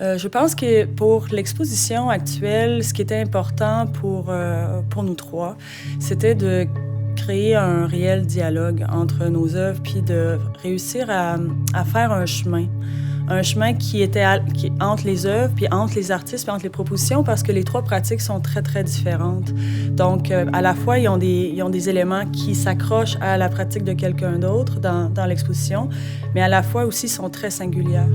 Je pense que pour l'exposition actuelle, ce qui était important pour nous trois, c'était de créer un réel dialogue entre nos œuvres, puis de réussir à faire un chemin qui était entre les œuvres, puis entre les artistes, puis entre les propositions, parce que les trois pratiques sont très, très différentes. Donc, à la fois, ils ont des éléments qui s'accrochent à la pratique de quelqu'un d'autre dans l'exposition, mais à la fois aussi sont très singulières.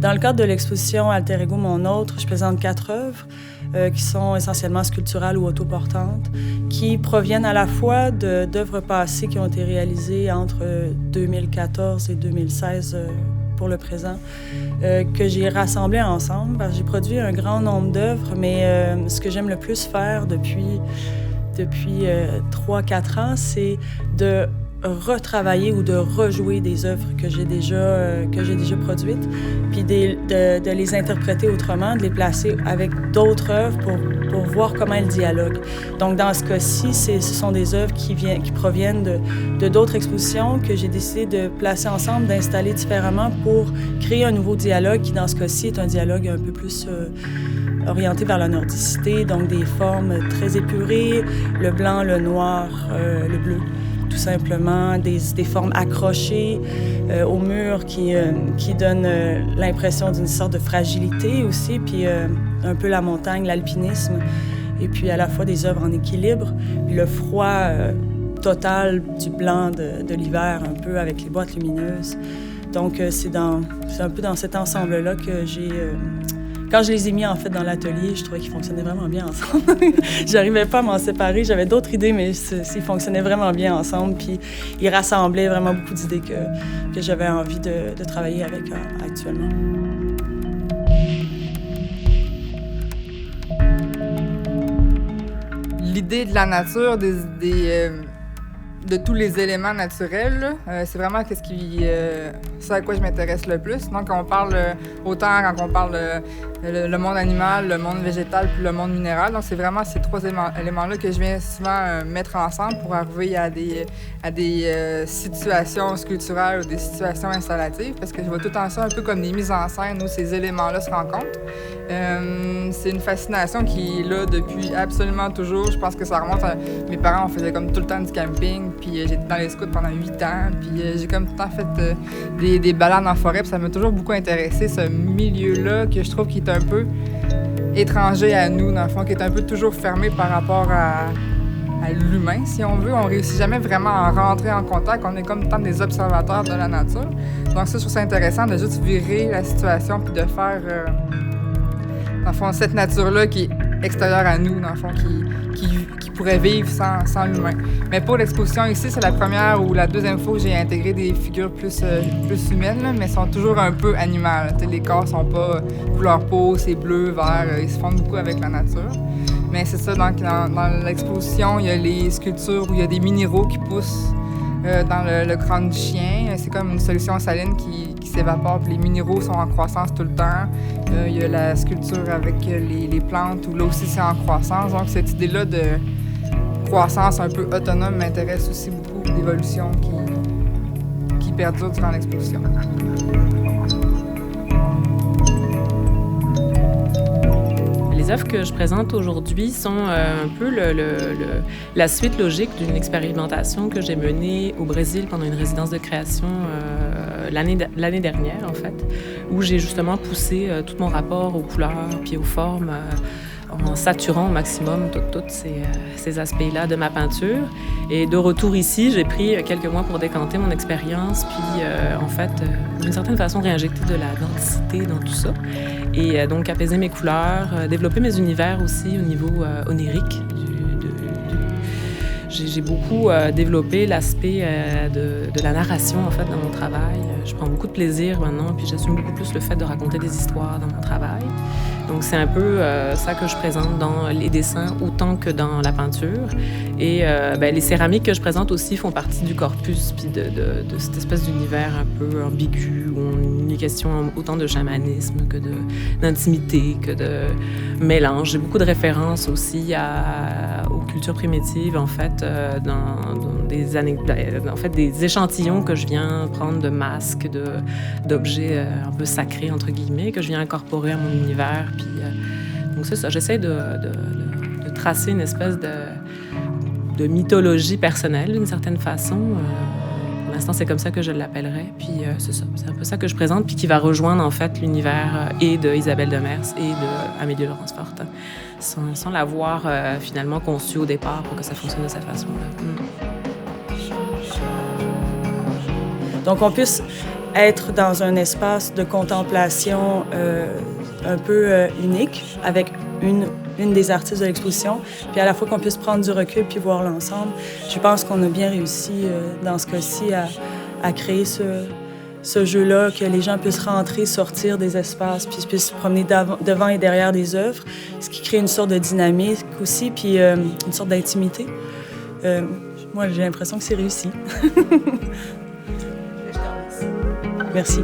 Dans le cadre de l'exposition Alter Ego, mon autre, je présente 4 œuvres qui sont essentiellement sculpturales ou autoportantes, qui proviennent à la fois d'œuvres passées qui ont été réalisées entre 2014 et 2016 pour le présent, que j'ai rassemblées ensemble. Parce que j'ai produit un grand nombre d'œuvres, mais ce que j'aime le plus faire depuis 3-4 ans, c'est de retravailler ou de rejouer des œuvres que j'ai déjà produites, puis de les interpréter autrement, de les placer avec d'autres œuvres pour voir comment elles dialoguent. Donc, dans ce cas-ci, ce sont des œuvres qui proviennent de d'autres expositions que j'ai décidé de placer ensemble, d'installer différemment pour créer un nouveau dialogue qui, dans ce cas-ci, est un dialogue un peu plus orienté vers la nordicité, donc des formes très épurées, le blanc, le noir, le bleu. Tout simplement, des formes accrochées au mur qui donnent l'impression d'une sorte de fragilité aussi, puis un peu la montagne, l'alpinisme, et puis à la fois des œuvres en équilibre, puis le froid total du blanc de l'hiver, un peu avec les boîtes lumineuses. Donc c'est un peu dans cet ensemble-là que j'ai... Quand je les ai mis en fait dans l'atelier, je trouvais qu'ils fonctionnaient vraiment bien ensemble. J'arrivais pas à m'en séparer, j'avais d'autres idées, mais ils fonctionnaient vraiment bien ensemble. Puis ils rassemblaient vraiment beaucoup d'idées que j'avais envie de travailler avec actuellement. L'idée de la nature, de tous les éléments naturels, c'est vraiment ce à quoi je m'intéresse le plus. Donc, on parle autant quand on parle le monde animal, le monde végétal, puis le monde minéral. Donc, c'est vraiment ces 3 éléments-là que je viens souvent mettre ensemble pour arriver à des situations sculpturales ou des situations installatives, parce que je vois tout le temps ça un peu comme des mises en scène où ces éléments-là se rencontrent. C'est une fascination qui est là depuis absolument toujours. Je pense que ça remonte à... Mes parents, on faisait comme tout le temps du camping, puis j'étais dans les scouts pendant 8 ans, puis j'ai comme tout le temps fait des balades en forêt, puis ça m'a toujours beaucoup intéressé, ce milieu-là, que je trouve qui est un peu étranger à nous, dans le fond, qui est un peu toujours fermé par rapport à l'humain, si on veut. On réussit jamais vraiment à rentrer en contact, on est comme tant des observateurs de la nature. Donc ça, je trouve ça intéressant de juste virer la situation, puis de faire... dans le fond, cette nature-là qui est extérieure à nous, dans le fond, qui pourrait vivre sans l'humain. Mais pour l'exposition ici, c'est la première ou la deuxième fois que j'ai intégré des figures plus humaines, là, mais sont toujours un peu animales. T'sais, les corps sont pas couleur peau, c'est bleu, vert, ils se fondent beaucoup avec la nature. Mais c'est ça, donc dans l'exposition, il y a les sculptures où il y a des minéraux qui poussent dans le crâne du chien. C'est comme une solution saline qui s'évapore, puis les minéraux sont en croissance tout le temps. Il y a la sculpture avec les plantes, où là aussi c'est en croissance. Donc cette idée-là de croissance un peu autonome m'intéresse aussi beaucoup, d'évolution qui perdure durant l'exposition. Les œuvres que je présente aujourd'hui sont un peu la suite logique d'une expérimentation que j'ai menée au Brésil pendant une résidence de création l'année dernière, en fait, où j'ai justement poussé tout mon rapport aux couleurs puis aux formes en saturant au maximum tous ces aspects-là de ma peinture. Et de retour ici, j'ai pris quelques mois pour décanter mon expérience, puis en fait, d'une certaine façon, réinjecter de la densité dans tout ça. Et donc apaiser mes couleurs, développer mes univers aussi au niveau onirique. J'ai beaucoup développé l'aspect de la narration, en fait, dans mon travail. Je prends beaucoup de plaisir maintenant, puis j'assume beaucoup plus le fait de raconter des histoires dans mon travail. Donc, c'est un peu ça que je présente dans les dessins autant que dans la peinture. Et les céramiques que je présente aussi font partie du corpus, puis de cette espèce d'univers un peu ambigu où on il est question autant de chamanisme que d'intimité, que de mélange. J'ai beaucoup de références aussi aux cultures primitives, en fait, dans des échantillons que je viens prendre de masques, d'objets un peu sacrés, entre guillemets, que je viens incorporer à mon univers. Puis, donc c'est ça, j'essaie de tracer une espèce de mythologie personnelle, d'une certaine façon. Pour l'instant, c'est comme ça que je l'appellerais. Puis c'est ça, c'est un peu ça que je présente, puis qui va rejoindre en fait l'univers et de Isabelle Demers et de Amélie Laurence Fortin, sans l'avoir finalement conçu au départ pour que ça fonctionne de cette façon-là. Donc, on puisse être dans un espace de contemplation un peu unique avec une des artistes de l'exposition, puis à la fois qu'on puisse prendre du recul puis voir l'ensemble. Je pense qu'on a bien réussi dans ce cas-ci à créer ce jeu-là, que les gens puissent rentrer, sortir des espaces, puis puissent se promener devant et derrière des œuvres, ce qui crée une sorte de dynamique aussi, puis une sorte d'intimité. Moi, j'ai l'impression que c'est réussi. Merci.